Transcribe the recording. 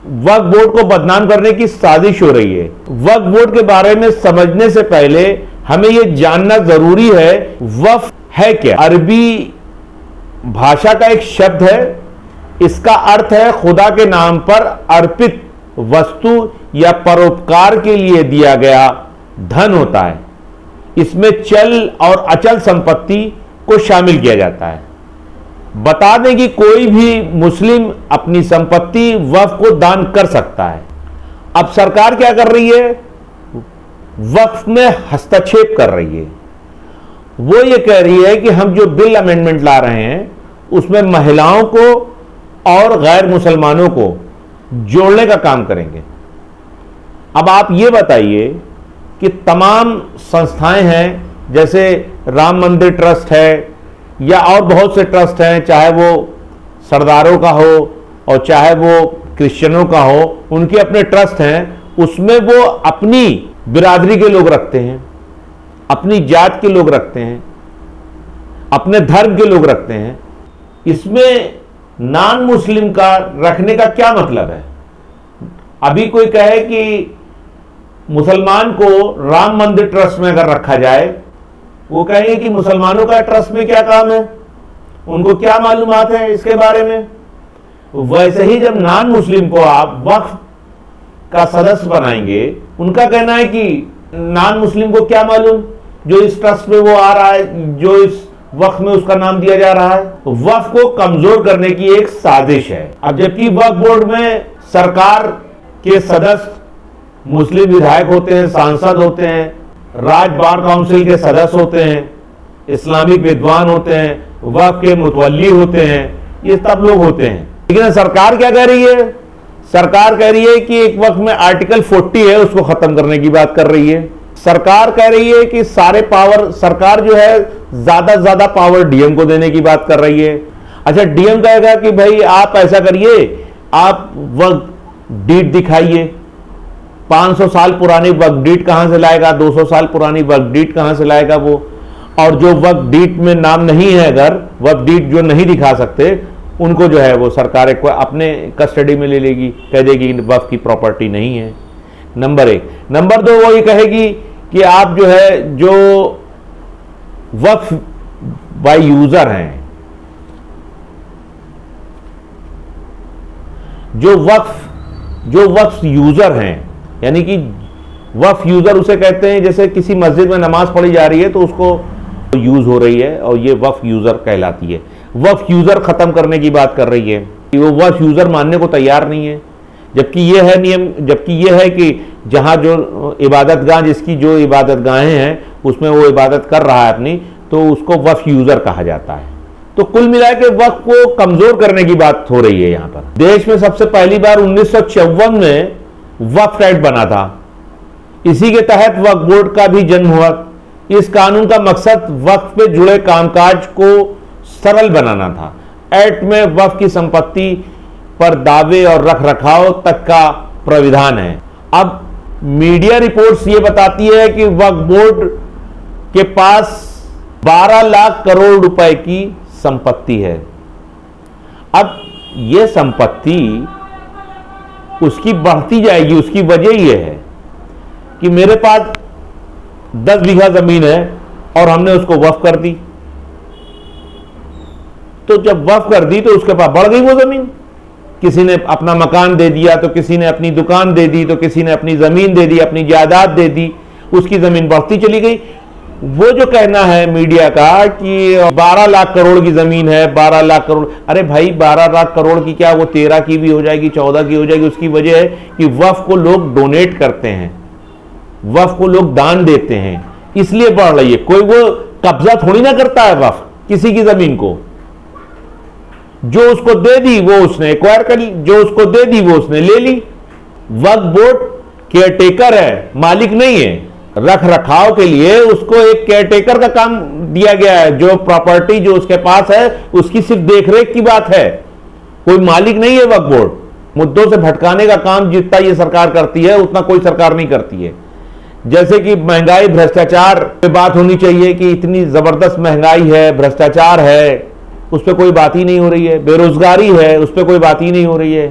वक्फ board को बदनाम करने की साजिश हो रही है। वक्फ बोर्ड के बारे में समझने से पहले हमें यह जानना जरूरी है वक्फ है क्या। अरबी भाषा का एक शब्द है, इसका अर्थ है खुदा के नाम पर अर्पित वस्तु या परोपकार के लिए दिया गया धन होता है। इसमें चल और अचल संपत्ति को शामिल किया जाता है। बता दें कि कोई भी मुस्लिम अपनी संपत्ति वक्फ को दान कर सकता है। अब सरकार क्या कर रही है, वक्फ में हस्तक्षेप कर रही है। वो ये कह रही है कि हम जो बिल अमेंडमेंट ला रहे हैं उसमें महिलाओं को और गैर मुसलमानों को जोड़ने का काम करेंगे। अब आप ये बताइए कि तमाम संस्थाएं हैं, जैसे राम मंदिर ट्रस्ट है या और बहुत से ट्रस्ट हैं, चाहे वो सरदारों का हो और चाहे वो क्रिश्चियनों का हो, उनके अपने ट्रस्ट हैं। उसमें वो अपनी बिरादरी के लोग रखते हैं, अपनी जात के लोग रखते हैं, अपने धर्म के लोग रखते हैं। इसमें नॉन मुस्लिम का रखने का क्या मतलब है। अभी कोई कहे कि मुसलमान को राम मंदिर ट्रस्ट में अगर रखा जाए, वो कहेंगे कि मुसलमानों का ट्रस्ट में क्या काम है, उनको क्या मालूमात है इसके बारे में। वैसे ही जब नॉन मुस्लिम को आप वक्फ का सदस्य बनाएंगे, उनका कहना है कि नॉन मुस्लिम को क्या मालूम जो इस ट्रस्ट में वो आ रहा है, जो इस वक्फ में उसका नाम दिया जा रहा है। वक्फ को कमजोर करने की एक साजिश है। अब जबकि वक्फ बोर्ड में सरकार के सदस्य मुस्लिम विधायक होते हैं, सांसद होते हैं, राज बार काउंसिल के सदस्य होते हैं, इस्लामिक विद्वान होते हैं, वक्फ के मुतवल्ली होते हैं, ये सब लोग होते हैं। लेकिन सरकार क्या कह रही है, सरकार कह रही है कि एक वक्त में आर्टिकल 40 है उसको खत्म करने की बात कर रही है। सरकार कह रही है कि सारे पावर, सरकार जो है ज्यादा से ज्यादा पावर डीएम को देने की बात कर रही है। अच्छा, डीएम कहेगा कि भाई आप ऐसा करिए, आप वक्फ डीड दिखाइए। 500 साल पुरानी वक्फ डीड कहां से लाएगा, 200 साल पुरानी वक्फ डीड कहां से लाएगा वो। और जो वक्फ डीड में नाम नहीं है, अगर वक्फ डीड जो नहीं दिखा सकते, उनको जो है वो सरकार को अपने कस्टडी में ले लेगी, कह देगी वक्फ की प्रॉपर्टी नहीं है। नंबर 1। नंबर 2, वो ये कहेगी कि आप जो है जो वक्फ बाय यूजर हैं, जो वक्फ यूजर हैं, यानी कि वक्फ यूजर उसे कहते हैं जैसे किसी मस्जिद में नमाज पढ़ी जा रही है तो उसको यूज हो रही है और ये वक्फ यूजर कहलाती है। वक्फ यूजर खत्म करने की बात कर रही है, वो वक्फ यूजर मानने को तैयार नहीं है। जबकि ये है नियम, जबकि ये है कि जहां जो इबादतगाह, जिसकी जो इबादतगाहें हैं उसमें वो इबादत कर रहा है अपनी, तो उसको वक्फ यूजर कहा जाता है। तो कुल मिला के वक्फ को कमजोर करने की बात हो रही है। यहां पर देश में सबसे पहली बार 1954 में वक्फ एक्ट बना था। इसी के तहत वक्फ बोर्ड का भी जन्म हुआ। इस कानून का मकसद वक्फ पे जुड़े कामकाज को सरल बनाना था। एक्ट में वक्फ की संपत्ति पर दावे और रखरखाव तक का प्राविधान है। अब मीडिया रिपोर्ट्स ये बताती है कि वक्फ बोर्ड के पास 12 लाख करोड़ रुपए की संपत्ति है। अब यह संपत्ति उसकी बढ़ती जाएगी। उसकी वजह यह है कि मेरे पास 10 बीघा जमीन है और हमने उसको वक्फ कर दी, तो जब वक्फ कर दी तो उसके पास बढ़ गई वो जमीन। किसी ने अपना मकान दे दिया, तो किसी ने अपनी दुकान दे दी, तो किसी ने अपनी जमीन दे दी, अपनी जायदाद दे दी, उसकी जमीन बढ़ती चली गई। वो जो कहना है मीडिया का कि 12 लाख करोड़ की जमीन है, 12 लाख करोड़, अरे भाई 12 लाख करोड़ की क्या, वो 13 की भी हो जाएगी, 14 की हो जाएगी। उसकी वजह है कि वक्फ को लोग डोनेट करते हैं, वक्फ को लोग दान देते हैं, इसलिए बढ़ रही है। कोई वो कब्जा थोड़ी ना करता है वक्फ किसी की जमीन को। जो उसको दे दी वो उसने एक्वायर कर ली, जो उसको दे दी वो उसने ले ली। वक्फ बोर्ड केयरटेकर है, मालिक नहीं है। रख रखाव के लिए उसको एक केयरटेकर का काम दिया गया है। जो प्रॉपर्टी जो उसके पास है उसकी सिर्फ देखरेख की बात है, कोई मालिक नहीं है वक्फ बोर्ड। मुद्दों से भटकाने का काम जितना ये सरकार करती है उतना कोई सरकार नहीं करती है। जैसे कि महंगाई, भ्रष्टाचार पे बात होनी चाहिए कि इतनी जबरदस्त महंगाई है, भ्रष्टाचार है, उस पर कोई बात ही नहीं हो रही है। बेरोजगारी है, उस पर कोई बात ही नहीं हो रही है।